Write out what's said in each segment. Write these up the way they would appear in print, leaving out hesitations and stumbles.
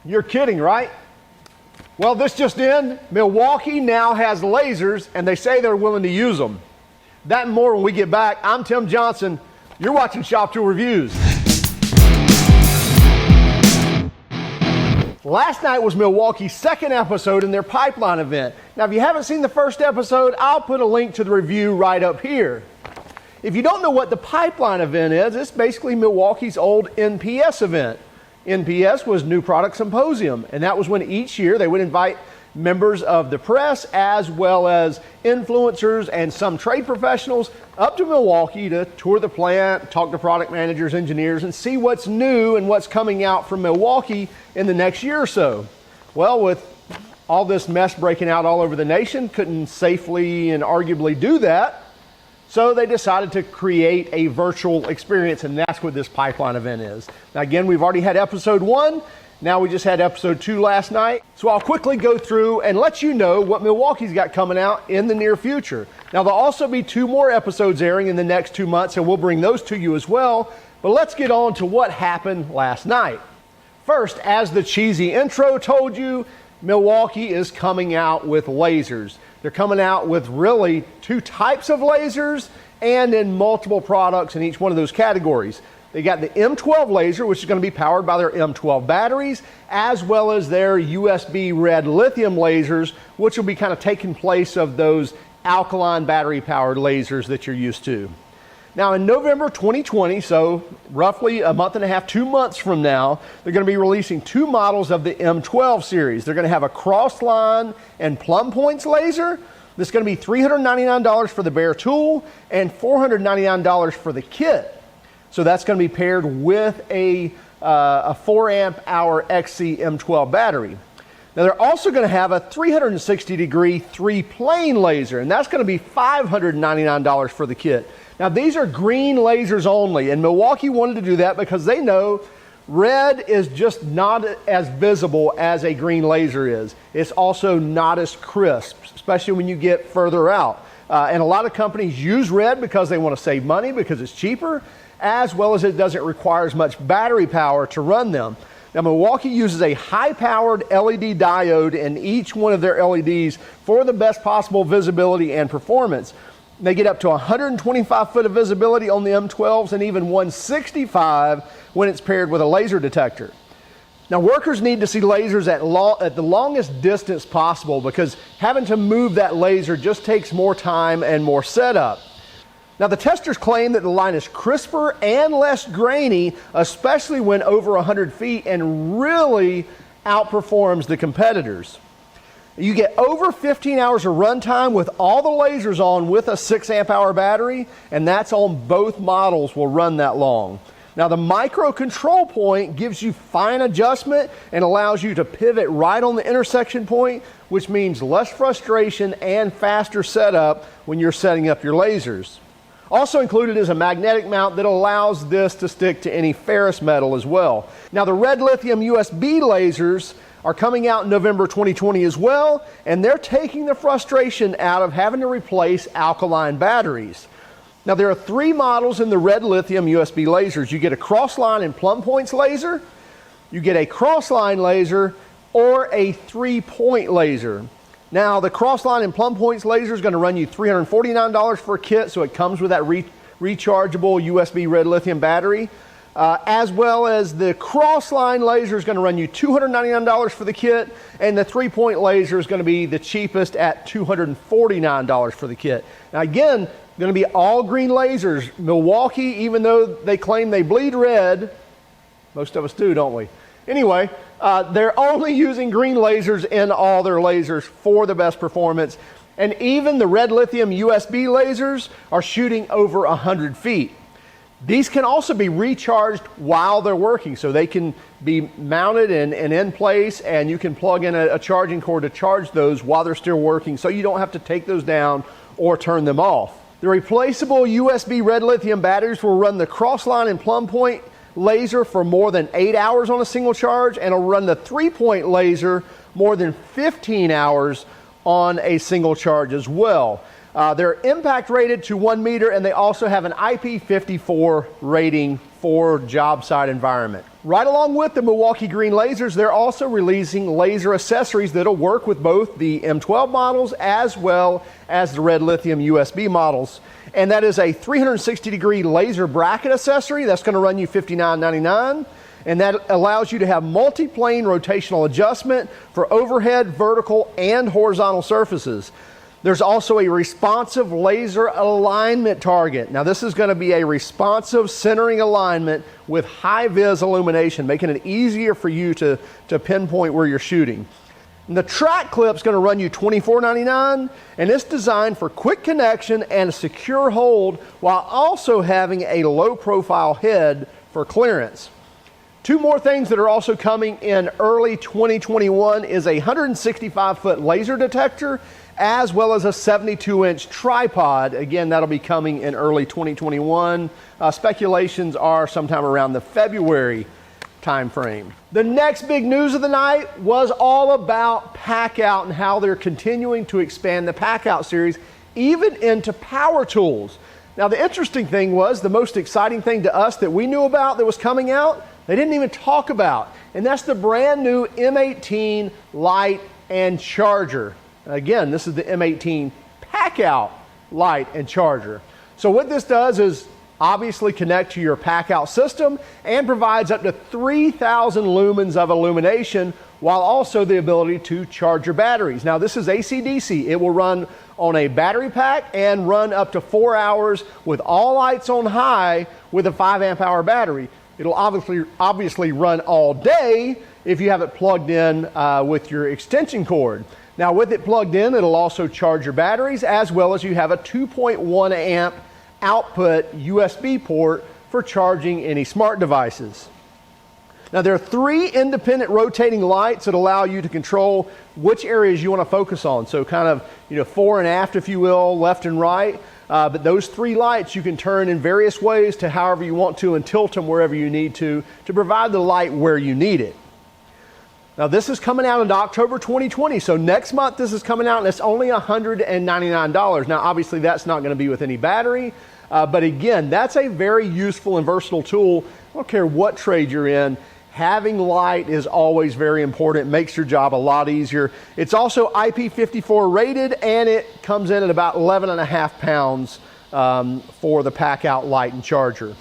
You're kidding, right? Well, this just in, Milwaukee now has lasers, and they say they're willing to use them. That and more when we get back. I'm Tim Johnson. You're watching Shop Tool Reviews. Last night was Milwaukee's second episode in their Pipeline event. Now, if you haven't seen the first episode, I'll put a link to the review right up here. If you don't know what the Pipeline event is, it's basically Milwaukee's old NPS event. NPS was New Product Symposium, and that was when each year they would invite members of the press as well as influencers and some trade professionals up to Milwaukee to tour the plant, talk to product managers, engineers, and see what's new and what's coming out from Milwaukee in the next year or so. Well, with all this mess breaking out all over the nation, couldn't safely and arguably do that. So they decided to create a virtual experience, and that's what this Pipeline event is. Now again, we've already had episode 1. Now we just had episode 2 last night. So I'll quickly go through and let you know what Milwaukee's got coming out in the near future. Now there'll also be 2 more episodes airing in the next 2 months, and we'll bring those to you as well. But let's get on to what happened last night. First, as the cheesy intro told you, Milwaukee is coming out with lasers. They're coming out with really 2 types of lasers and in multiple products in each one of those categories. They got the M12 laser, which is going to be powered by their M12 batteries, as well as their USB RedLithium lasers, which will be kind of taking place of those alkaline battery powered lasers that you're used to. Now in November 2020, so roughly a month and a half, 2 months from now, they're going to be releasing 2 models of the M12 series. They're going to have a cross-line and plumb points laser. This is going to be $399 for the bare tool and $499 for the kit. So that's going to be paired with a 4 amp hour XC M12 battery. Now they're also going to have a 360 degree 3-plane laser, and that's going to be $599 for the kit. Now these are green lasers only, and Milwaukee wanted to do that because they know red is just not as visible as a green laser is. It's also not as crisp, especially when you get further out. And a lot of companies use red because they want to save money because it's cheaper, as well as it doesn't require as much battery power to run them. Now Milwaukee uses a high-powered LED diode in each one of their LEDs for the best possible visibility and performance. They get up to 125 foot of visibility on the M12s and even 165 when it's paired with a laser detector. Now workers need to see lasers at the longest distance possible because having to move that laser just takes more time and more setup. Now the testers claim that the line is crisper and less grainy, especially when over 100 feet, and really outperforms the competitors. You get over 15 hours of runtime with all the lasers on with a 6 amp hour battery, and that's on both models will run that long. Now the micro control point gives you fine adjustment and allows you to pivot right on the intersection point, which means less frustration and faster setup when you're setting up your lasers. Also included is a magnetic mount that allows this to stick to any ferrous metal as well. Now the RedLithium USB lasers are coming out in November 2020 as well, and they're taking the frustration out of having to replace alkaline batteries. Now there are 3 models in the RedLithium USB lasers. You get a crossline and plumb points laser, you get a crossline laser, or a 3-point laser. Now the crossline and plumb points laser is going to run you $349 for a kit, so it comes with that rechargeable USB RedLithium battery. As well as the crossline laser is going to run you $299 for the kit, and the 3-point laser is going to be the cheapest at $249 for the kit. Now again, going to be all green lasers. Milwaukee, even though they claim they bleed red, most of us do, don't we? Anyway, they're only using green lasers in all their lasers for the best performance, and even the RedLithium USB lasers are shooting over 100 feet. These can also be recharged while they're working, so they can be mounted and in place, and you can plug in a charging cord to charge those while they're still working, so you don't have to take those down or turn them off. The replaceable USB RedLithium batteries will run the crossline and plumb point laser for more than 8 hours on a single charge, and it'll run the 3-point laser more than 15 hours on a single charge as well. They're impact rated to 1 meter, and they also have an IP54 rating for job site environment. Right along with the Milwaukee green lasers, they're also releasing laser accessories that'll work with both the M12 models as well as the RedLithium USB models. And that is a 360-degree laser bracket accessory that's going to run you $59.99. And that allows you to have multi-plane rotational adjustment for overhead, vertical, and horizontal surfaces. There's also a responsive laser alignment target. Now this is going to be a responsive centering alignment with high-vis illumination, making it easier for you to pinpoint where you're shooting. And the track clip's going to run you $24.99, and it's designed for quick connection and a secure hold while also having a low-profile head for clearance. Two more things that are also coming in early 2021 is a 165-foot laser detector as well as a 72-inch tripod. Again, that'll be coming in early 2021. Speculations are sometime around the February time frame. The next big news of the night was all about Packout and how they're continuing to expand the Packout series even into power tools. Now the interesting thing was, the most exciting thing to us that we knew about that was coming out, they didn't even talk about, and that's the brand new M18 light and charger. Again, this is the M18 Packout light and charger. So what this does is obviously connect to your Packout system and provides up to 3,000 lumens of illumination while also the ability to charge your batteries. Now this is AC/DC. It will run on a battery pack and run up to 4 hours with all lights on high with a 5 amp hour battery. It'll obviously run all day if you have it plugged in with your extension cord. Now with it plugged in, it'll also charge your batteries as well as you have a 2.1 amp output USB port for charging any smart devices. Now there are 3 independent rotating lights that allow you to control which areas you want to focus on. So kind of, fore and aft, if you will, left and right. But those 3 lights you can turn in various ways to however you want to and tilt them wherever you need to provide the light where you need it. Now this is coming out in October 2020, so next month this is coming out and it's only $199. Now obviously that's not going to be with any battery, but again, that's a very useful and versatile tool. I don't care what trade you're in, having light is always very important. It makes your job a lot easier. It's also IP54 rated and it comes in at about 11.5 pounds for the Packout light and charger.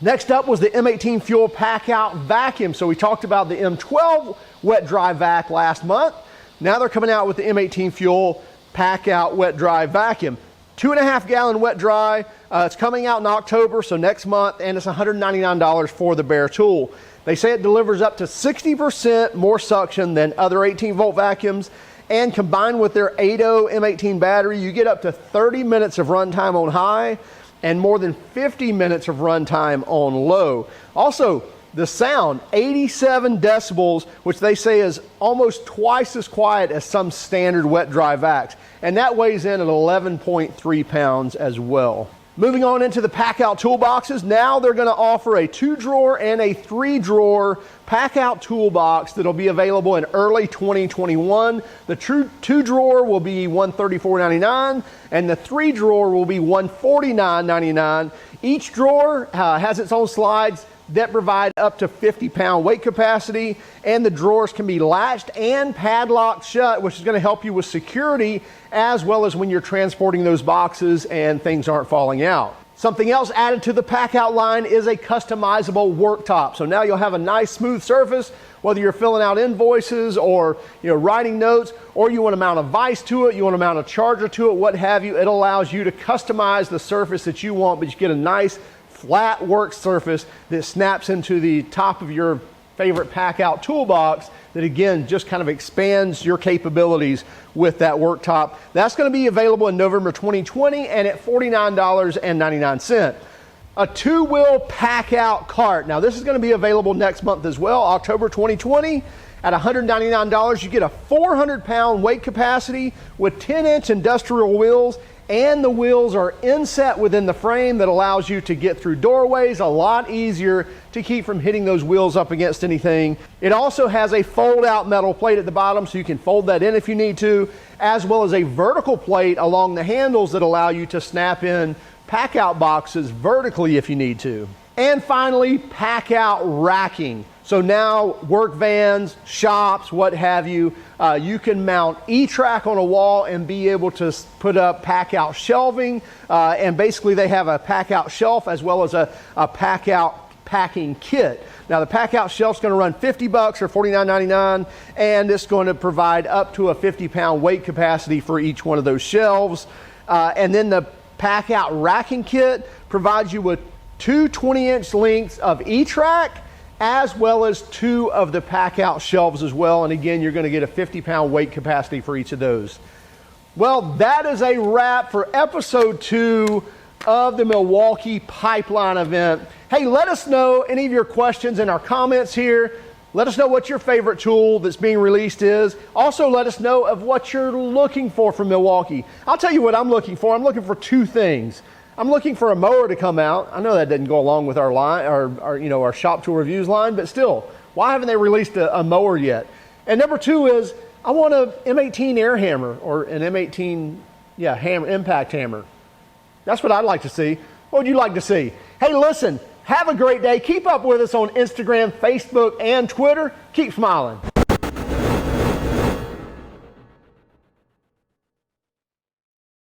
Next up was the M18 Fuel Packout vacuum. So we talked about the M12 wet dry vac last month. Now they're coming out with the M18 Fuel Packout wet dry vacuum. 2.5 gallon wet dry. It's coming out in October, so next month, and it's $199 for the bare tool. They say it delivers up to 60% more suction than other 18 volt vacuums, and combined with their 8.0 M18 battery, you get up to 30 minutes of runtime on high and more than 50 minutes of runtime on low. Also, the sound, 87 decibels, which they say is almost twice as quiet as some standard wet dry vacs. And that weighs in at 11.3 pounds as well. Moving on into the Packout toolboxes, now they're going to offer a 2-drawer and a 3-drawer Packout toolbox that'll be available in early 2021. The 2-drawer will be $134.99 and the 3-drawer will be $149.99. Each drawer has its own slides that provide up to 50-pound weight capacity, and the drawers can be latched and padlocked shut, which is going to help you with security as well as when you're transporting those boxes and things aren't falling out. Something else added to the Packout line is a customizable worktop. So now you'll have a nice smooth surface, whether you're filling out invoices or writing notes, or you want to mount a vise to it, you want to mount a charger to it, what have you. It allows you to customize the surface that you want, but you get a nice flat work surface that snaps into the top of your favorite Packout toolbox that again just kind of expands your capabilities with that worktop. That's going to be available in November 2020 and at $49.99. A 2-wheel Packout cart. Now this is going to be available next month as well, October 2020. At $199, you get a 400-pound weight capacity with 10-inch industrial wheels, and the wheels are inset within the frame that allows you to get through doorways a lot easier to keep from hitting those wheels up against anything. It also has a fold-out metal plate at the bottom, so you can fold that in if you need to, as well as a vertical plate along the handles that allow you to snap in Packout boxes vertically if you need to. And finally, Packout racking. So now work vans, shops, what have you, you can mount E-Track on a wall and be able to put up Packout shelving. And basically they have a Packout shelf as well as a Packout packing kit. Now the Packout shelf is going to run $50 or $49.99, and it's going to provide up to a 50-pound weight capacity for each one of those shelves. And then the Packout racking kit provides you with two 20-inch lengths of E-Track as well as two of the Packout shelves as well. And again, you're going to get a 50-pound weight capacity for each of those. Well, that is a wrap for episode 2 of the Milwaukee Pipeline event. Hey, let us know any of your questions in our comments here. Let us know what your favorite tool that's being released is. Also, let us know of what you're looking for from Milwaukee. I'll tell you what I'm looking for. I'm looking for two things. I'm looking for a mower to come out. I know that doesn't go along with our line, our shop tool reviews line, but still, why haven't they released a mower yet? And number 2 is I want a M18 air hammer or an M18 impact hammer. That's what I'd like to see. What would you like to see? Hey, listen, have a great day. Keep up with us on Instagram, Facebook, and Twitter. Keep smiling.